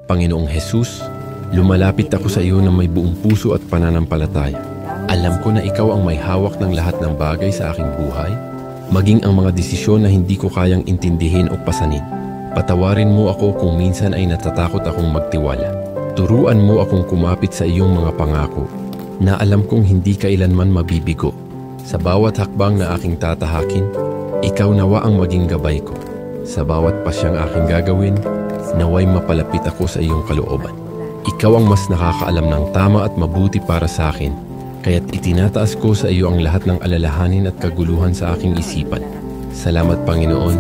Panginoong Jesus, lumalapit ako sa iyo na may buong puso at pananampalataya. Alam ko na ikaw ang may hawak ng lahat ng bagay sa aking buhay, maging ang mga desisyon na hindi ko kayang intindihin o pasanin. Patawarin mo ako kung minsan ay natatakot akong magtiwala. Turuan mo akong kumapit sa iyong mga pangako, na alam kong hindi kailanman mabibigo. Sa bawat hakbang na aking tatahakin, ikaw nawa ang maging gabay ko. Sa bawat pasyang aking gagawin, naway mapalapit ako sa iyong kalooban. Ikaw ang mas nakakaalam ng tama at mabuti para sa akin, kaya't itinataas ko sa iyo ang lahat ng alalahanin at kaguluhan sa aking isipan. Salamat Panginoon,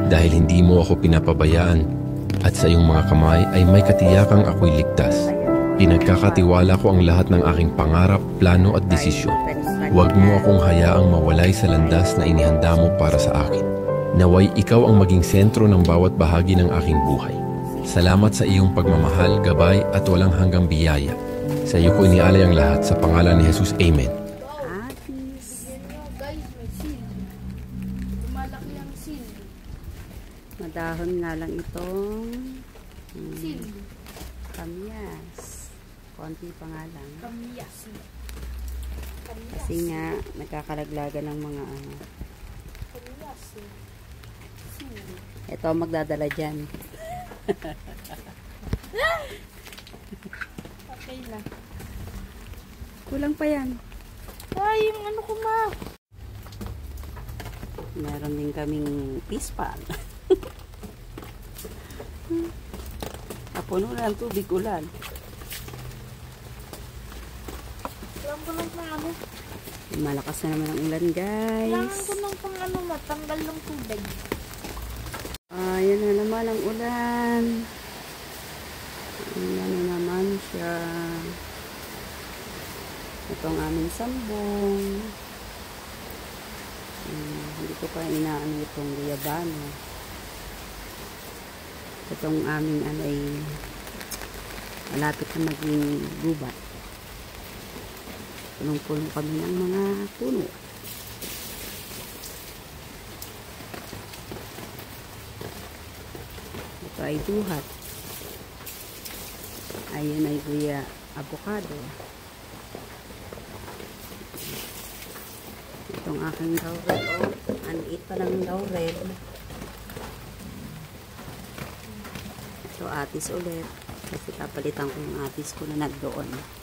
dahil hindi mo ako pinapabayaan, at sa iyong mga kamay ay may katiyakang ako'y ligtas. Pinagkakatiwala ko ang lahat ng aking pangarap, plano at desisyon. Huwag mo akong hayaang mawalay sa landas na inihanda mo para sa akin. Naway ikaw ang maging sentro ng bawat bahagi ng aking buhay. Salamat sa iyong pagmamahal, gabay at walang hanggang biyaya. Sa iyo ko inialay ang lahat sa pangalan ni Jesus. Amen. Guys, may seal. Malaki ang seal. Madahon nga lang itong Seal. kamyas. Konti pa nga lang. Kamiyas. Kasi nga, nagkakalaglagan ng mga ano. Kamiyas. Seal. Ito ang magdadala dyan. Okay na. Kulang pa yan. Ay, yung ano ko ma. Meron din kaming pispan. Kapuno na ng tubig ulan. Kailangan ko lang pang ano. Malakas na naman ang ulan, guys. Kailangan ko lang pang ano matanggal ng tubig. Ayan na naman ang ulan. Ayan na naman siya. Itong aming sambong. Hindi ko pa inaano itong guyabano. Itong aming ano ay malapit na maging gubat. Punong-puno kami ng mga puno. Ito ay duhat. Ayun ay guya avocado. Itong aking laurel. Oh, ang liit pa ng laurel. Ito atis ulit. Kasi papalitan ko yung atis ko na nagdoon.